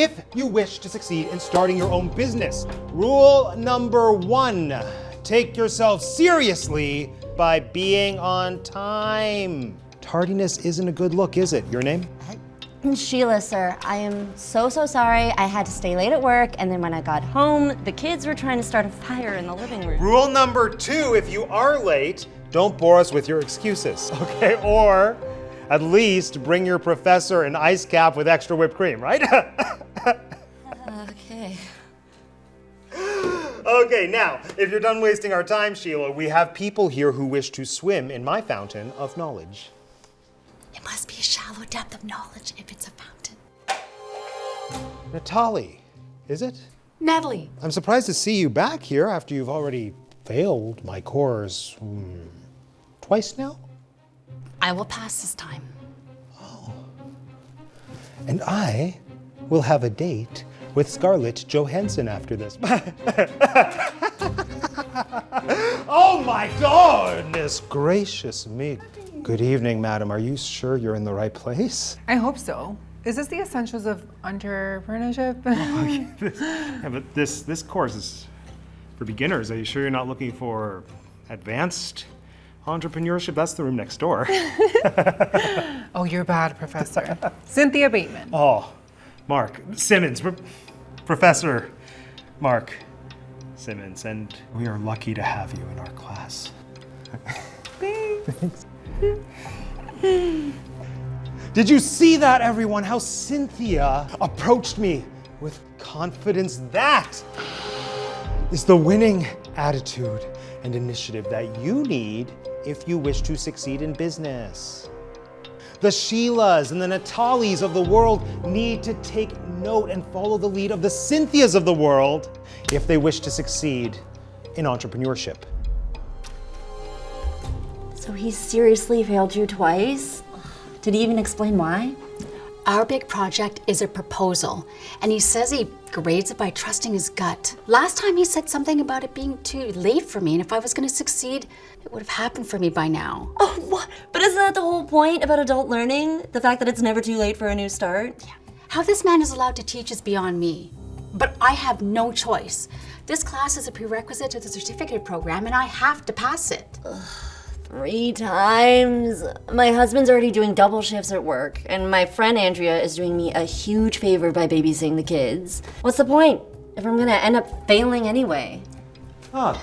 if you wish to succeed in starting your own business. Rule number 1, take yourself seriously by being on time. Tardiness isn't a good look, is it? Your name? Sheila, sir, I am so sorry. I had to stay late at work, and then when I got home, the kids were trying to start a fire in the living room. Rule number 2, if you are late, don't bore us with your excuses, okay? Or at least bring your professor an ice cap with extra whipped cream, right? Okay. Okay, now, if you're done wasting our time, Sheila, we have people here who wish to swim in my fountain of knowledge. It must be a shallow depth of knowledge if it's a fountain. Natalie, is it? Natalie. I'm surprised to see you back here after you've already failed my course twice now? I will pass this time. And I will have a date with Scarlett Johansson after this. Oh my goodness gracious me. Good evening, madam. Are you sure you're in the right place? I hope so. Is this the essentials of entrepreneurship? Yeah, but this course is for beginners. Are you sure you're not looking for advanced entrepreneurship? That's the room next door. Oh, you're bad, Professor. Cynthia Bateman. Oh, Mark Simmons, Professor Mark Simmons, and we are lucky to have you in our class. Thanks. Did you see that, everyone? How Cynthia approached me with confidence? That is the winning attitude and initiative that you need if you wish to succeed in business. The Sheilas and the Natalies of the world need to take note and follow the lead of the Cynthias of the world if they wish to succeed in entrepreneurship. So he seriously failed you twice? Did he even explain why? Our big project is a proposal, and he says he grades it by trusting his gut. Last time he said something about it being too late for me, and if I was going to succeed, it would have happened for me by now. Oh, what? But isn't that the whole point about adult learning? The fact that it's never too late for a new start? Yeah. How this man is allowed to teach is beyond me. But I have no choice. This class is a prerequisite to the certificate program, and I have to pass it. 3 times? My husband's already doing double shifts at work, and my friend Andrea is doing me a huge favor by babysitting the kids. What's the point if I'm gonna end up failing anyway? Ah,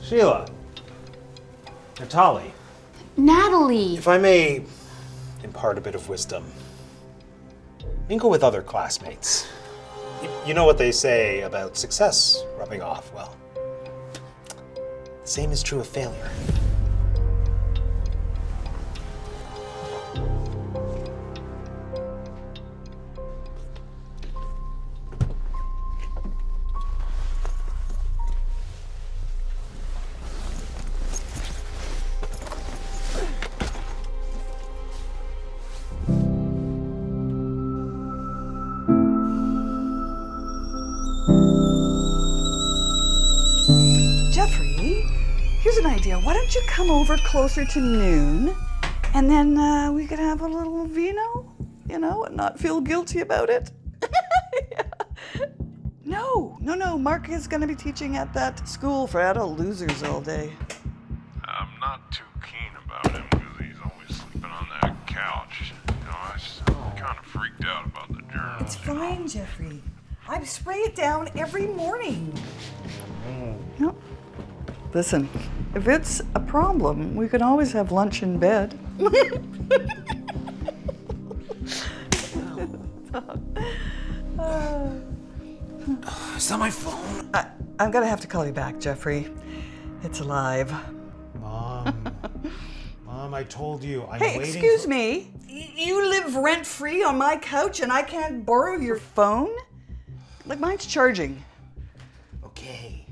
Sheila, Natalie. Natalie! If I may impart a bit of wisdom, mingle with other classmates. You know what they say about success rubbing off? Well, the same is true of failure. Jeffrey, here's an idea. Why don't you come over closer to noon, and then we could have a little vino, and not feel guilty about it? Yeah. No. Mark is going to be teaching at that school for adult losers all day. I'm not too keen about him because he's always sleeping on that couch. I'm kind of freaked out about the journal. It's fine, Jeffrey. I spray it down every morning. No. Listen, if it's a problem, we can always have lunch in bed. Is that my phone? I'm gonna have to call you back, Jeffrey. It's alive. Mom, I told you, I'm Hey, waiting. excuse me. You live rent-free on my couch and I can't borrow your phone? Like, mine's charging. Okay.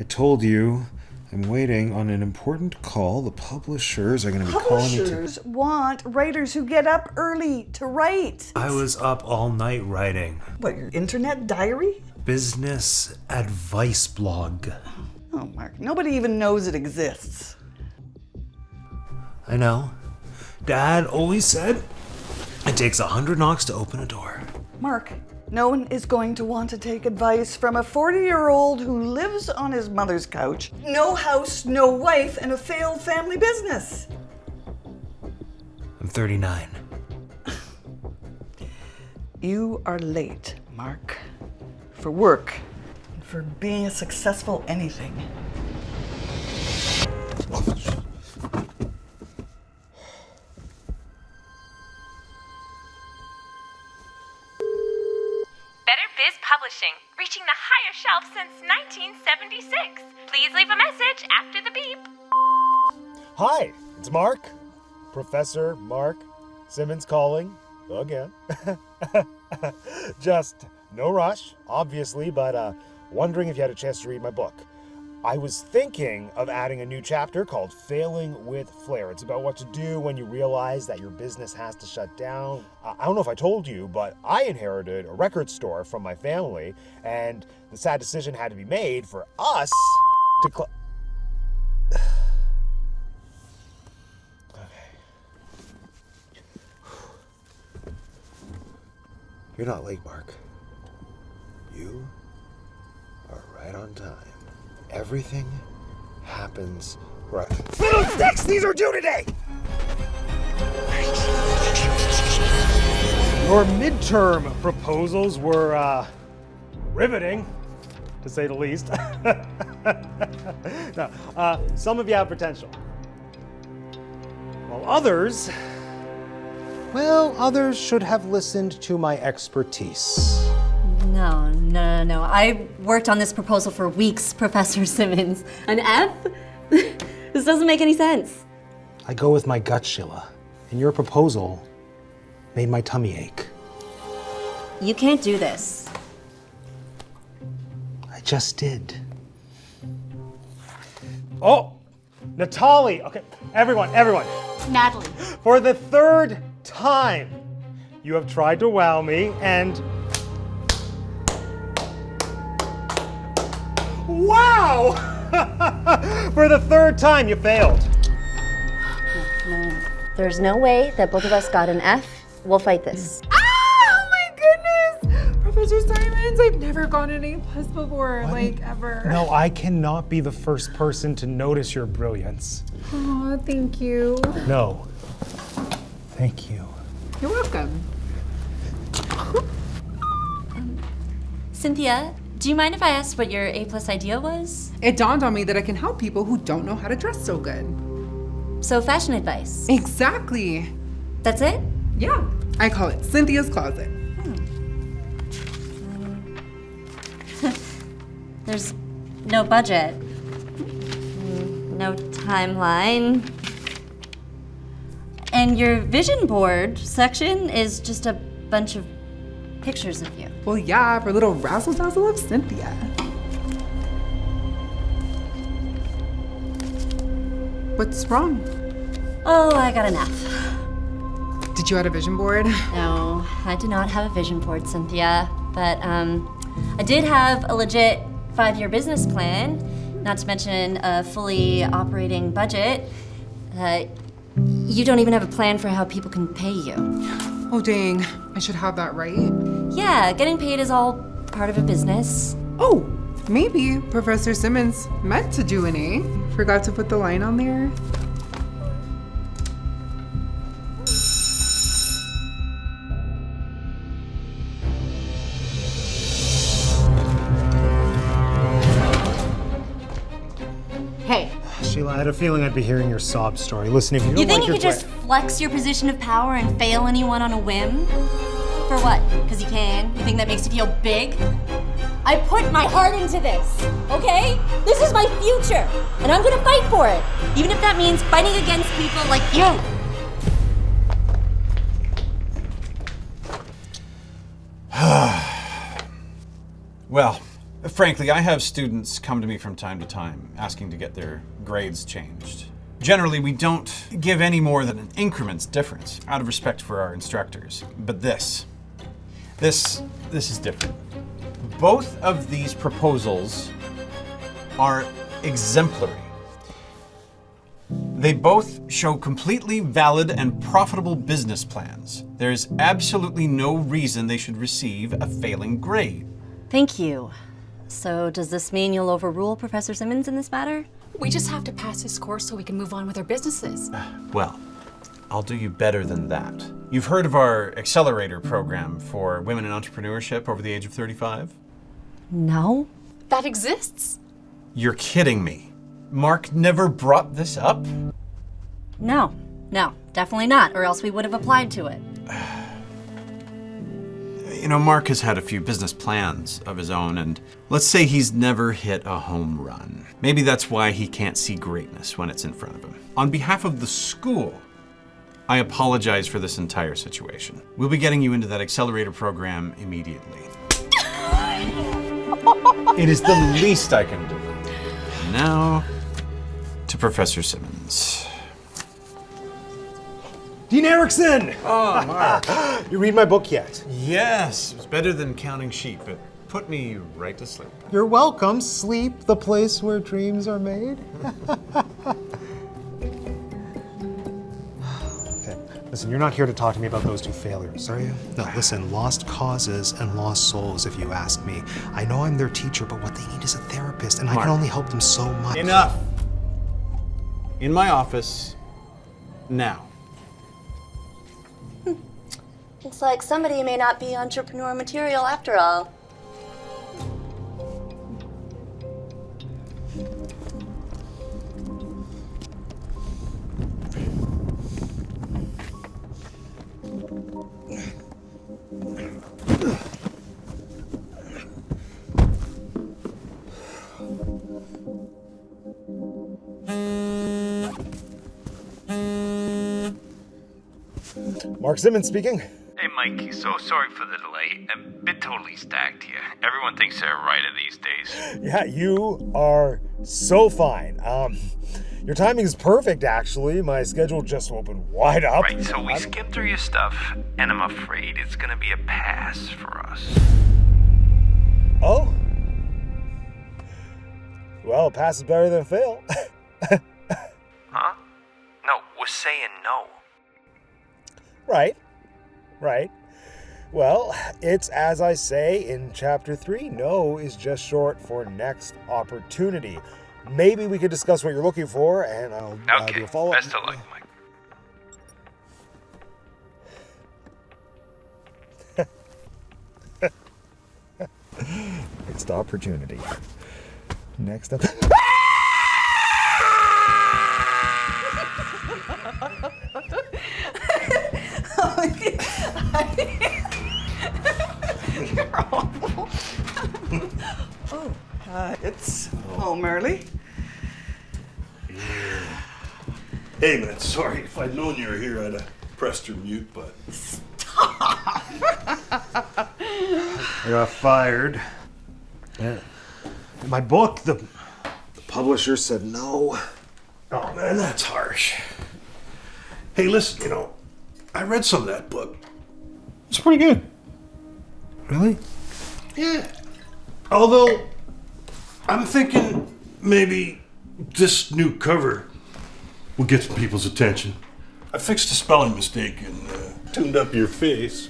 I told you, I'm waiting on an important call. The publishers are going to be calling me to... Publishers want writers who get up early to write. I was up all night writing. What, your internet diary? Business advice blog. Oh, Mark, nobody even knows it exists. I know. Dad always said It takes 100 knocks to open a door. Mark, no one is going to want to take advice from a 40-year-old who lives on his mother's couch, no house, no wife, and a failed family business. I'm 39. You are late, Mark, for work, and for being a successful anything. Better Biz Publishing, reaching the higher shelf since 1976. Please leave a message after the beep. Hi, it's Mark. Professor Mark Simmons calling again. Just no rush, obviously, but wondering if you had a chance to read my book. I was thinking of adding a new chapter called Failing with Flair. It's about what to do when you realize that your business has to shut down. I don't know if I told you, but I inherited a record store from my family, and the sad decision had to be made for us to You're not late, Mark. You are right on time. Everything happens right. Fiddlesticks! These are due today! Your midterm proposals were, riveting, to say the least. No, some of you have potential. While others should have listened to my expertise. No. I worked on this proposal for weeks, Professor Simmons. An F? This doesn't make any sense. I go with my gut, Sheila, and your proposal made my tummy ache. You can't do this. I just did. Oh, Natalie. Okay, everyone. Natalie. For the third time, you have tried to wow me, and wow! For the third time, you failed. There's no way that both of us got an F. We'll fight this. Oh my goodness! Professor Simons, I've never gotten an A+ before, ever. No, I cannot be the first person to notice your brilliance. Oh, thank you. No. Thank you. You're welcome. Cynthia, do you mind if I asked what your A+ idea was? It dawned on me that I can help people who don't know how to dress so good. So fashion advice. Exactly. That's it? Yeah. I call it Cynthia's Closet. There's no budget. No timeline. And your vision board section is just a bunch of pictures of you. Well, yeah, for a little razzle-dazzle of Cynthia. What's wrong? Oh, I got an F. Did you have a vision board? No, I did not have a vision board, Cynthia. But I did have a legit 5-year business plan, not to mention a fully operating budget. You don't even have a plan for how people can pay you. Oh, dang. I should have that right. Yeah, getting paid is all part of a business. Oh, maybe Professor Simmons meant to do an A. Forgot to put the line on there. Hey, Sheila, I had a feeling I'd be hearing your sob story. Listen, if you don't You think like you your could just flex your position of power and fail anyone on a whim? For what? Because you can? You think that makes you feel big? I put my heart into this, okay? This is my future, and I'm gonna fight for it, even if that means fighting against people like you. Well, frankly, I have students come to me from time to time asking to get their grades changed. Generally, we don't give any more than an increment's difference out of respect for our instructors. But this is different. Both of these proposals are exemplary. They both show completely valid and profitable business plans. There's absolutely no reason they should receive a failing grade. Thank you. So does this mean you'll overrule Professor Simmons in this matter? We just have to pass this course so we can move on with our businesses. Well, I'll do you better than that. You've heard of our accelerator program for women in entrepreneurship over the age of 35? No. That exists? You're kidding me. Mark never brought this up? No, definitely not, or else we would have applied to it. You know, Mark has had a few business plans of his own, and let's say he's never hit a home run. Maybe that's why he can't see greatness when it's in front of him. On behalf of the school, I apologize for this entire situation. We'll be getting you into that accelerator program immediately. It is the least I can do. And now, to Professor Simmons. Dean Erickson! Oh, Mark. You read my book yet? Yes, it's better than counting sheep. It put me right to sleep. You're welcome. Sleep, the place where dreams are made. Okay, listen, you're not here to talk to me about those two failures, are you? No, listen, lost causes and lost souls, if you ask me. I know I'm their teacher, but what they need is a therapist, and I Mark. can only help them so much. Enough! In my office, now. Looks like somebody may not be entrepreneur material after all. Mark Simmons speaking. Hey, Mike, so sorry for the delay. I've been totally stacked here. Everyone thinks they're a writer these days. Yeah, you are so fine. Your timing is perfect, actually. My schedule just opened wide up. Right, so we skimmed through your stuff, and I'm afraid it's gonna be a pass for us. Oh? Well, pass is better than fail. Huh? No, we're saying no. Right. Well, it's as I say in chapter 3, no is just short for next opportunity. Maybe we could discuss what you're looking for, and I'll do Okay, a follow-up. best of luck, Mike. Next opportunity. Next up. You're awful. It's home early. Hey man, sorry. If I'd known you were here, I'd have pressed your mute button. I got fired. Yeah. My book, the publisher said no. Oh man, that's harsh. Hey, listen, I read some of that book. It's pretty good. Really? Yeah. Although, I'm thinking maybe this new cover will get some people's attention. I fixed a spelling mistake and tuned up your face.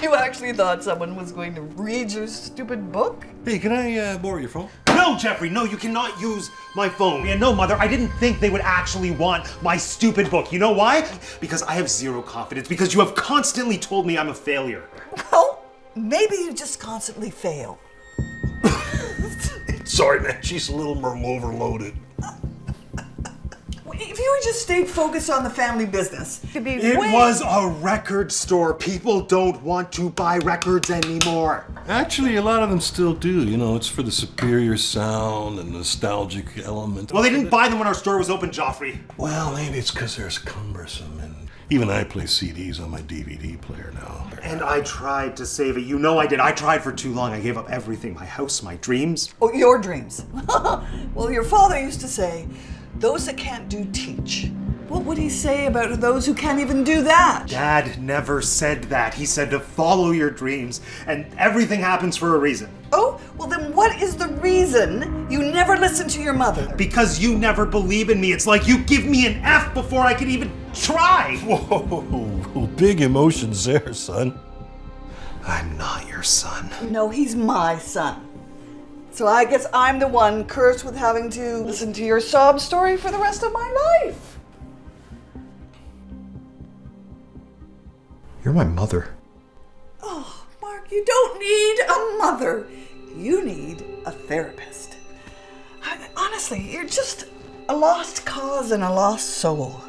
You actually thought someone was going to read your stupid book? Hey, can I borrow your phone? No, Jeffrey, no, you cannot use my phone. Yeah, no, Mother, I didn't think they would actually want my stupid book. You know why? Because I have zero confidence, because you have constantly told me I'm a failure. Well, maybe you just constantly fail. Sorry, man, she's a little more overloaded. If you had just stayed focused on the family business, it'd be It was a record store. People don't want to buy records anymore. Actually, a lot of them still do. It's for the superior sound and nostalgic element. Well, they didn't buy them when our store was open, Joffrey. Well, maybe it's because they're cumbersome, and even I play CDs on my DVD player now. And I tried to save it. You know I did. I tried for too long. I gave up everything. My house, my dreams. Oh, your dreams. Well, your father used to say, those that can't do teach. What would he say about those who can't even do that? Dad never said that. He said to follow your dreams, and everything happens for a reason. Oh, well then what is the reason you never listen to your mother? Because you never believe in me. It's like you give me an F before I could even try! Whoa, big emotions there, son. I'm not your son. No, he's my son. So I guess I'm the one cursed with having to listen to your sob story for the rest of my life. You're my mother. Oh, Mark, you don't need a mother. You need a therapist. Honestly, you're just a lost cause and a lost soul.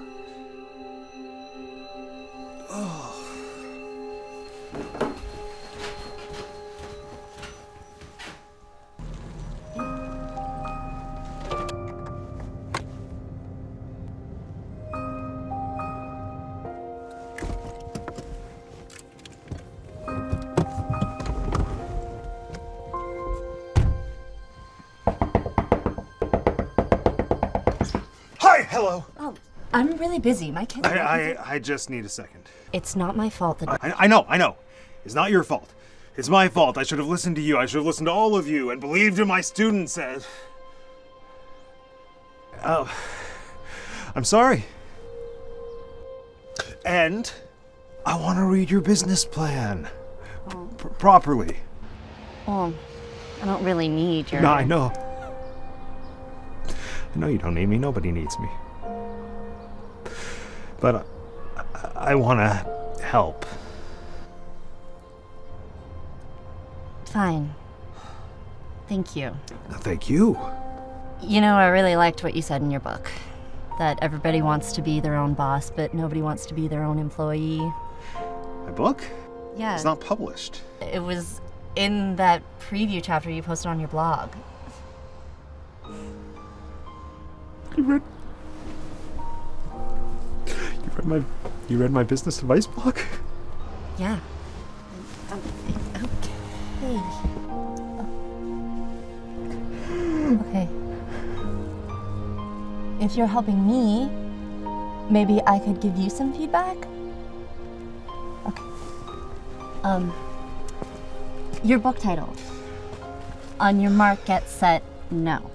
Hi, hello. Oh, I'm really busy. My kids. I just need a second. It's not my fault that. I know. It's not your fault. It's my fault. I should have listened to you. I should have listened to all of you and believed in my students. Oh, I'm sorry. And I want to read your business plan properly. Well, I don't really need your. No, I know. I know you don't need me. Nobody needs me. But I want to help. Fine. Thank you. Thank you. You know, I really liked what you said in your book. That everybody wants to be their own boss, but nobody wants to be their own employee. My book? Yeah. It's not published. It was in that preview chapter you posted on your blog. You read my business advice blog? Yeah. Okay. If you're helping me, maybe I could give you some feedback? Okay. Your book title. On your mark, get set, no.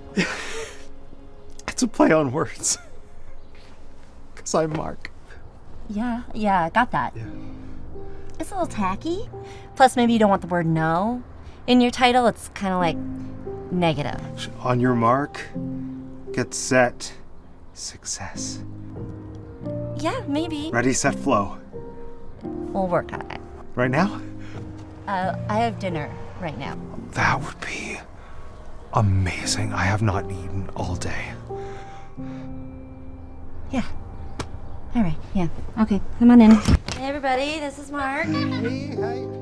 It's a play on words. Because I'm Mark. Yeah, I got that. Yeah. It's a little tacky. Plus, maybe you don't want the word no. In your title, it's kind of like negative. On your mark, get set, success. Yeah, maybe. Ready, set, flow. We'll work on it. Right now? I have dinner right now. That would be amazing. I have not eaten all day. Yeah. All right, yeah. Okay, come on in. Hey, everybody, this is Mark. Hey.